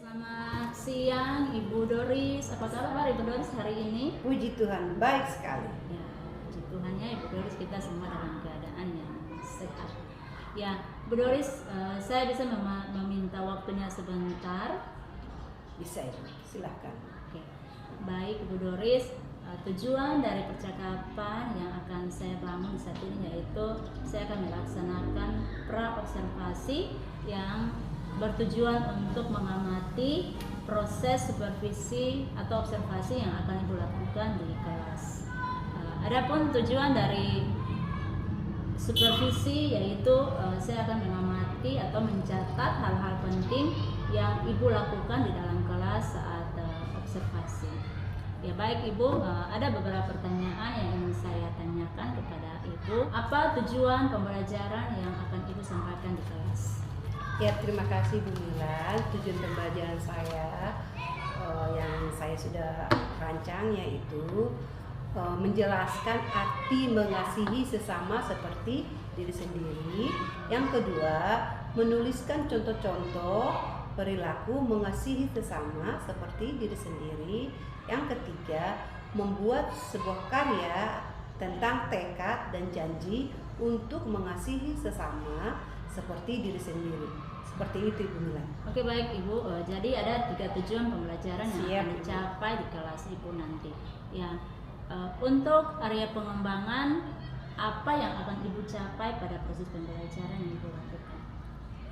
Selamat siang Ibu Doris, apa kabar Ibu Doris hari ini? Puji Tuhan, baik sekali. Ya, puji Tuhannya Ibu Doris kita semua dalam keadaan yang sehat. Ya, Ibu Doris, saya bisa meminta waktunya sebentar. Bisa Ibu, silahkan. Oke, baik Ibu Doris, tujuan dari percakapan yang akan saya bangun di saat ini yaitu saya akan melaksanakan pra-observasi yang bertujuan untuk mengamati proses supervisi atau observasi yang akan Ibu lakukan di kelas. Adapun tujuan dari supervisi yaitu saya akan mengamati atau mencatat hal-hal penting yang Ibu lakukan di dalam kelas saat observasi. Ya baik Ibu, ada beberapa pertanyaan yang ingin saya tanyakan kepada Ibu. Apa tujuan pembelajaran yang akan Ibu sampaikan di kelas? Ya, terima kasih Bu Milan. Tujuan pembelajaran saya yang saya sudah rancang yaitu menjelaskan arti mengasihi sesama seperti diri sendiri. Yang kedua, menuliskan contoh-contoh perilaku mengasihi sesama seperti diri sendiri. Yang ketiga, membuat sebuah karya tentang tekad dan janji untuk mengasihi sesama seperti diri sendiri. Seperti itu Ibu Milan. Oke baik Ibu, jadi ada 3 tujuan pembelajaran yang Siap, akan dicapai di kelas Ibu nanti. Ya, untuk area pengembangan apa yang akan Ibu capai pada proses pembelajaran yang Ibu lakukan?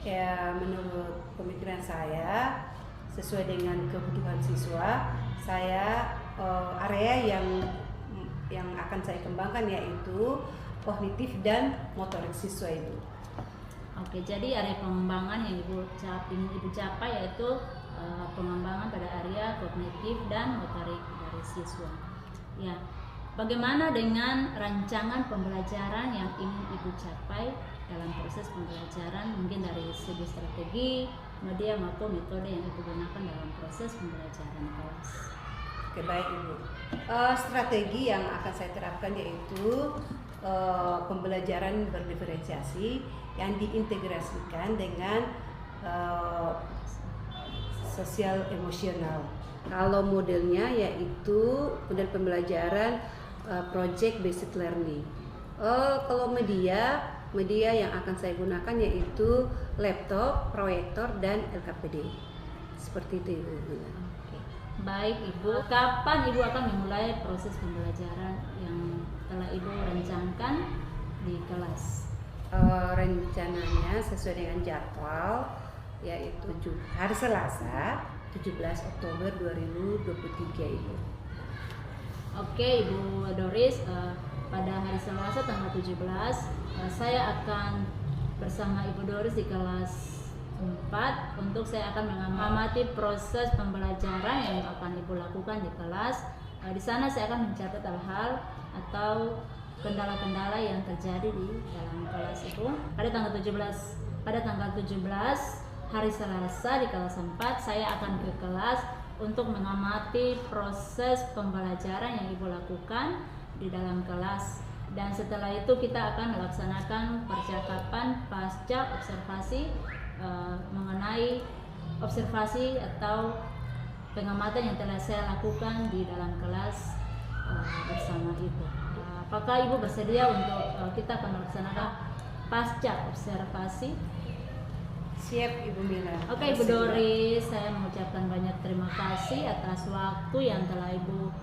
Ya, menurut pemikiran saya sesuai dengan kebutuhan siswa, saya area yang akan saya kembangkan yaitu kognitif dan motorik siswa itu. Oke, jadi area pengembangan yang ingin Ibu capai yaitu pengembangan pada area kognitif dan motorik dari siswa. Ya, bagaimana dengan rancangan pembelajaran yang ingin Ibu capai dalam proses pembelajaran, mungkin dari segi strategi, media maupun metode yang Ibu gunakan dalam proses pembelajaran kelas? Oke, baik Ibu. Strategi yang akan saya terapkan yaitu pembelajaran berdiferensiasi yang diintegrasikan dengan sosial emosional. Kalau modelnya yaitu model pembelajaran project based learning. Kalau media yang akan saya gunakan yaitu laptop, proyektor dan LKPD. Seperti itu Ibu. Oke. Baik Ibu, kapan Ibu akan memulai proses pembelajaran yang telah Ibu rancangkan di kelas? Rencananya sesuai dengan jadwal yaitu hari Selasa 17 Oktober 2023 Ibu. Oke Ibu Doris, pada hari Selasa tanggal 17 saya akan bersama Ibu Doris di kelas 4 untuk saya akan mengamati proses pembelajaran yang akan Ibu lakukan di kelas. Di sana saya akan mencatat hal-hal atau kendala-kendala yang terjadi di dalam kelas Ibu. Pada tanggal 17 hari Selasa di kelas 4 saya akan ke kelas untuk mengamati proses pembelajaran yang Ibu lakukan di dalam kelas, dan setelah itu kita akan melaksanakan percakapan pasca observasi mengenai observasi atau pengamatan yang telah saya lakukan di dalam kelas bersama Ibu. Apakah Ibu bersedia untuk kita akan melaksanakan pasca observasi? Siap Ibu Mila. Oke Ibu Doris, saya mengucapkan banyak terima kasih atas waktu yang telah Ibu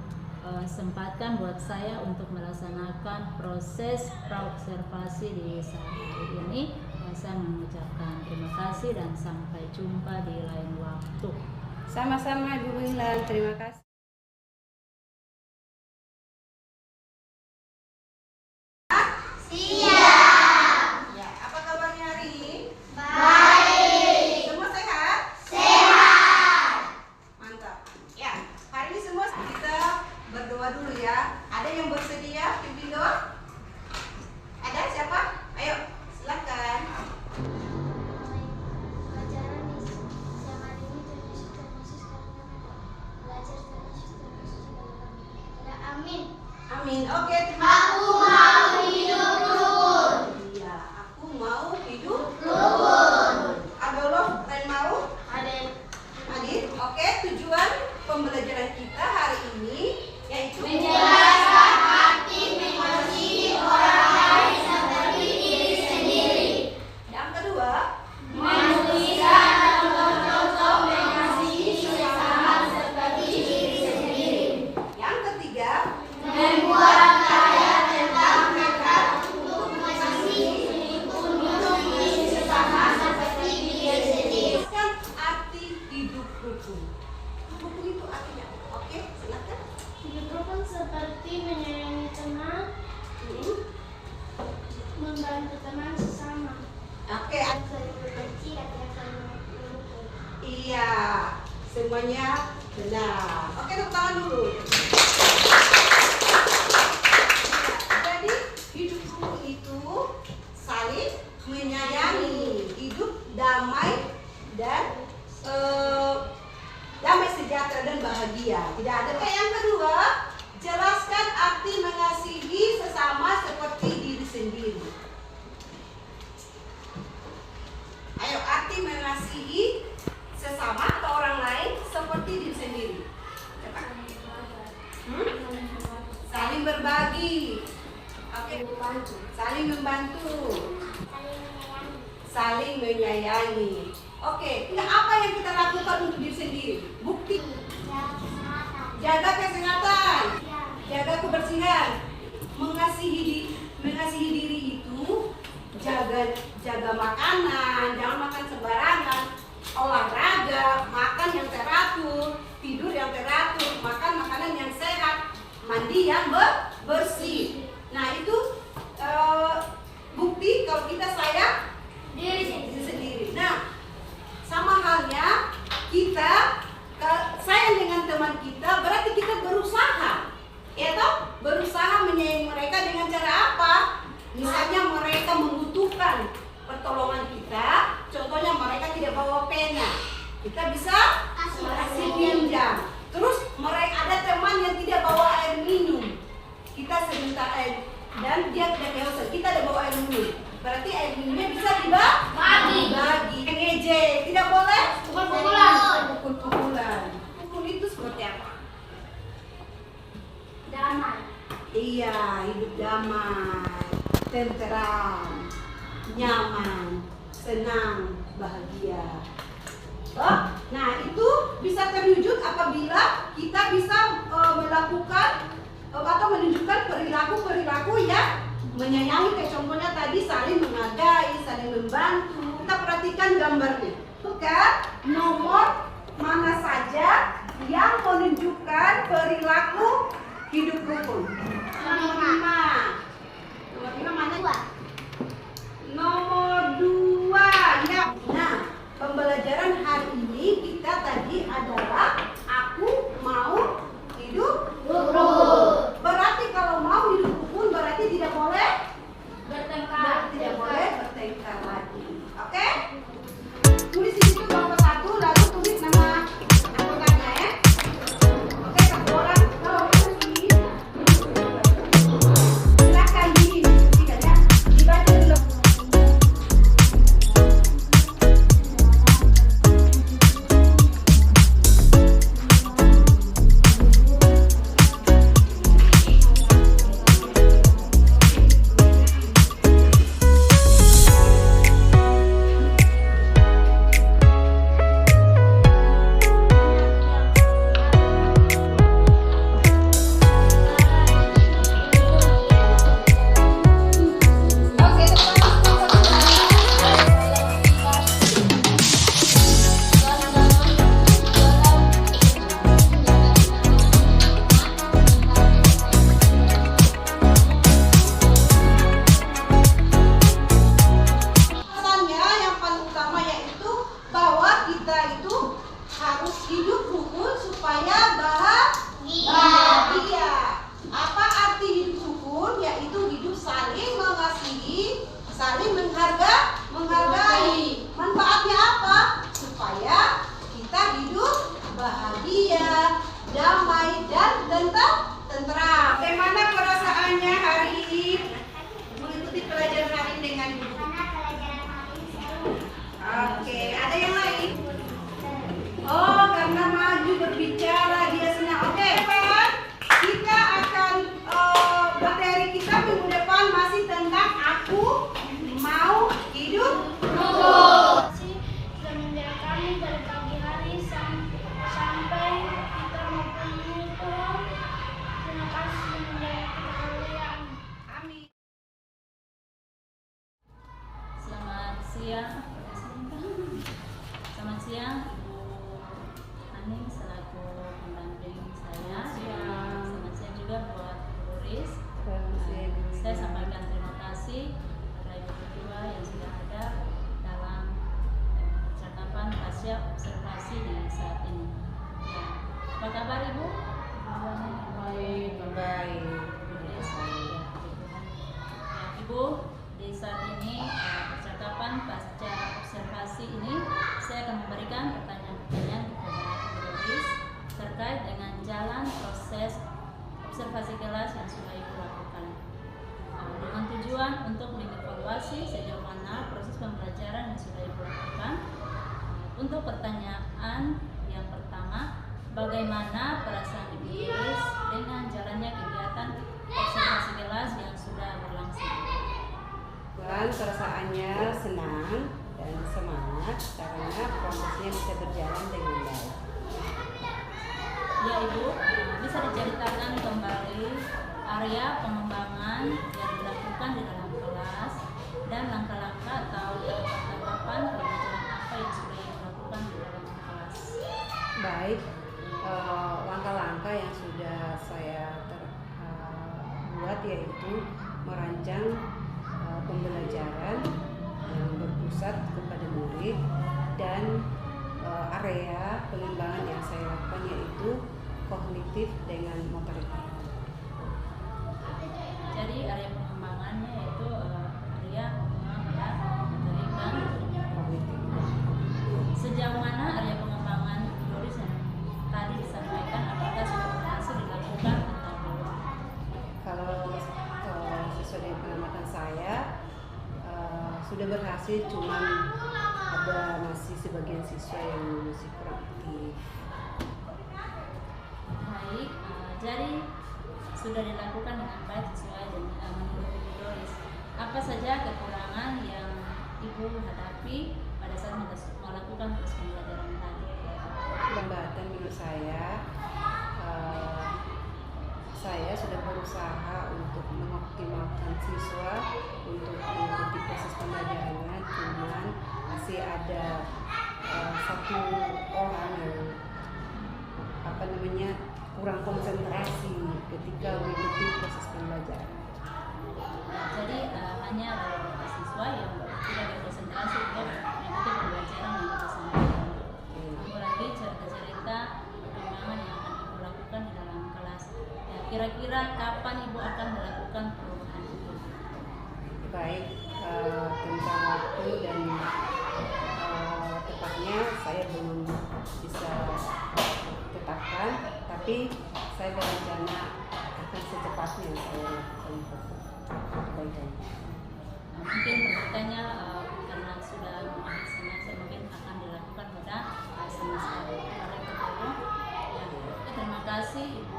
sempatkan buat saya untuk melaksanakan proses pra-observasi di saat hari ini. Saya mengucapkan terima kasih dan sampai jumpa di lain waktu. Sama-sama Ibu Mila, terima kasih. Dulu ya. Ada yang bersedia pimpin doa? Ada siapa? Ayo, silakan. Pelajaran di siang hari ini terus belajar terus amin. Amin. Oke, terima kasih. Aku mau hidup rukun. Iya, aku mau hidup Rukun. Adolof, lain mau? Ada Adit? Rukun itu artinya. Oke, silakan. Hidup rukun seperti menyayangi teman, membantu teman sesama. Oke, Saling membenci dan tidak saling mengutuk. iya, semuanya benar. Oke, tepuk tangan dulu. Jadi hidup rukun itu saling menyayangi, hidup damai dan damai sejahtera dan bahagia. Tidak ada. Oke, yang kedua, jelaskan arti mengasihi sesama seperti diri sendiri. Ayo, arti mengasihi sesama atau orang lain seperti diri sendiri. Cepat. Saling berbagi. Oke, saling membantu. Saling menyayangi. Oke, nah apa yang kita lakukan untuk diri sendiri? Bukti. Jaga kesehatan, jaga kebersihan, mengasihi diri itu jaga makanan, jangan makan sembarangan, olahraga, makan yang teratur, tidur yang teratur, makan makanan yang sehat, mandi yang bersih. Nah itu bukti kalau kita sayang diri sendiri. Nah sama halnya kita sayang dengan teman kita, berarti kita berusaha, ya toh? Berusaha menyayangi mereka dengan cara apa? Misalnya mereka membutuhkan pertolongan kita, contohnya mereka tidak bawa pena, kita bisa kasih pinjam. Terus mereka ada teman yang tidak bawa air minum, kita sebentar air dan dia tidak kehausan, kita ada bawa air minum, berarti air minumnya bisa dibagi. Ngejek tidak boleh, pukul-pukulan. Pukul itu seperti apa? Damai. Iya, hidup damai, tenteram, nyaman, senang, bahagia. Oh, nah itu bisa terwujud apabila kita bisa melakukan atau menunjukkan perilaku yang menyayangi, kayak contohnya tadi saling menghargai, saling membantu. Kita perhatikan gambarnya. Bukan nomor mana saja yang menunjukkan perilaku hidup rukun. Nomor 5. Nomor 5 mana? Nomor 2. Ya. Nah, pembelajaran hari ini kita tadi adalah aku mau hidup rukun. Berarti kalau mau hidup rukun berarti tidak boleh bertengkar. Tidak boleh bertengkar lagi. Oke? Tulis di situ nomor 1, lalu tulis nama anggotanya ya. Oke, satu orang. Kalau ini silakan tidak ya. Dibaca dulu. Pesannya yang paling utama yaitu bahwa kita itu harus hidup rukun supaya bahagia. Apa arti hidup rukun? Yaitu hidup saling mengasihi, saling menghargai. Manfaatnya apa? Supaya kita hidup bahagia, damai dan tentram. Bagaimana perasaannya hari ini mengikuti pelajaran hari ini dengan ibu? Oke, ada yang lain? Oh, karena maju berbicara dia senang. Oke, Pak. Kita akan materi kita minggu depan masih tentang aku mau hidup rukun. Sudah menjaga kami pada pagi hari sampai kita mempunyai Tuhan. Terima kasih menjaga kita kalian. Amin. Selamat siang. Selamat siang, Ibu saat ini. Ya. Apa kabar Ibu? Baik. Ibu, di saat ini percakapan pasca observasi ini saya akan memberikan pertanyaan-pertanyaan kepada Ibu Doris terkait dengan jalan proses observasi kelas yang sudah Ibu lakukan, dengan tujuan untuk mengevaluasi sejauh mana proses pembelajaran yang sudah Ibu lakukan. Untuk pertanyaan yang pertama, bagaimana perasaan Ibu Doris dengan jalannya kegiatan observasi kelas yang sudah berlangsung? Dan perasaannya senang dan semangat karena prosesnya bisa berjalan dengan baik. Ya Ibu, bisa diceritakan kembali area pengembangan yang dilakukan di dalam kelas dan langkah-langkah atau tahapan pembelajaran apa yang sudah Ibu lakukan di dalam kelas? Baik, langkah-langkah yang sudah saya buat yaitu merancang pembelajaran yang berpusat kepada murid dan area pengembangan yang saya lakukan yaitu kognitif dengan motorik. Jadi area pengembangannya yaitu area pengembangan motorik dan Kognitif. sejauh mana area pengembangan Ibu Doris yang tadi disampaikan, apakah sudah berhasil dilakukan atau belum? Kalau sesuai dengan pengamatan saya sudah berhasil, cuman ada masih sebagian siswa yang masih kurang aktif. Baik, jadi sudah dilakukan dengan baik sesuai dengan menurut Ibu Doris. Apa saja kekurangan yang Ibu hadapi pada saat melakukan proses pembelajaran tadi? Hambatan menurut saya sudah berusaha untuk mengoptimalkan siswa untuk mengikuti proses pembelajarannya, cuman masih ada satu orang yang kurang konsentrasi ketika mengikuti proses pembelajaran. Jadi hanya beberapa siswa yang tidak berkonsentrasi untuk mengikuti pembelajaran yang disampaikan. Apalagi cerita-cerita perkembangan yang akan Ibu lakukan di dalam kelas. Ya, kira-kira kapan Ibu akan melakukan perubahan itu? Baik, tentang waktu dan tepatnya saya belum bisa tetapkan, tapi saya berencana akan secepatnya saya lakukan perbaikan. Mungkin bertanya karena sudah mengakhiri semester mungkin akan dilakukan pada semester yang kedua. Ya, terima kasih Ibu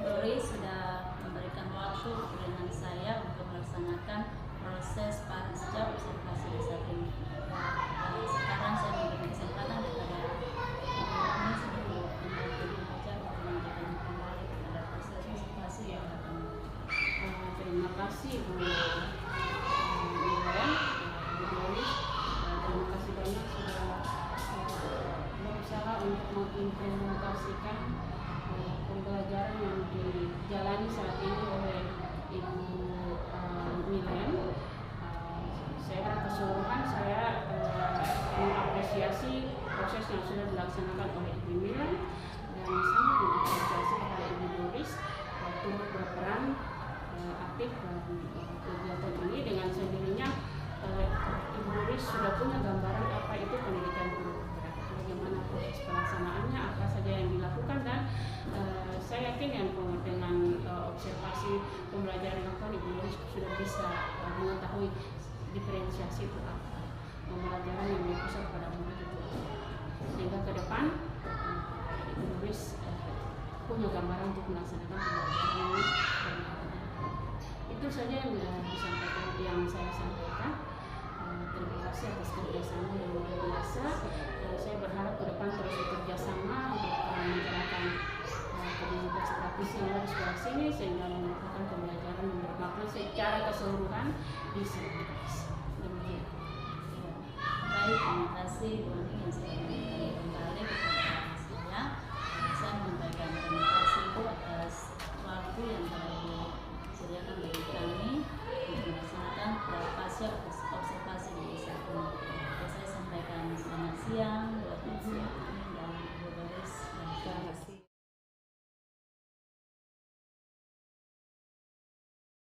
Doris sudah memberikan waktu dengan saya untuk melaksanakan proses pasca observasi di saat ini. Sekarang saya memberi kesempatan kepada Ibu Doris untuk membantu belajar untuk menunjukkan kembali pada proses observasi yang akan. Terima kasih Bu Iren, Bu Doris. Terima kasih banyak sudah berusaha untuk mengimplementasikan pembelajaran yang dijalani saat ini oleh Ibu Milen. Secara keseluruhan saya mengapresiasi proses yang sudah dilaksanakan oleh Ibu Milen dan sangat mengapresiasi kepada Ibu Doris turut berperan aktif dalam kegiatan ini. Dengan sendirinya Ibu Doris sudah punya gambaran apa itu pendidikan guru bergerak, bagaimana proses pelaksanaannya, apa saja yang dilakukan, dan saya yakin yang dengan observasi pembelajaran dilakukan Ibu Doris sudah bisa mengetahui diferensiasi itu apa pembelajaran yang berpusat pada murid itu, sehingga ke depan Ibu Doris punya gambaran untuk melaksanakan pembelajaran ini. Itu saja yang saya sampaikan. Terima kasih atas kerjasama yang luar biasa. Saya berharap ke depan terus bekerjasama untuk menjalankan komunitas praktisi yang ada di sekolah sini sehingga melakukan pembelajaran yang bermakna secara keseluruhan di seluruh kelas. Demikian. Baik, terima kasih Bu Ani yang saya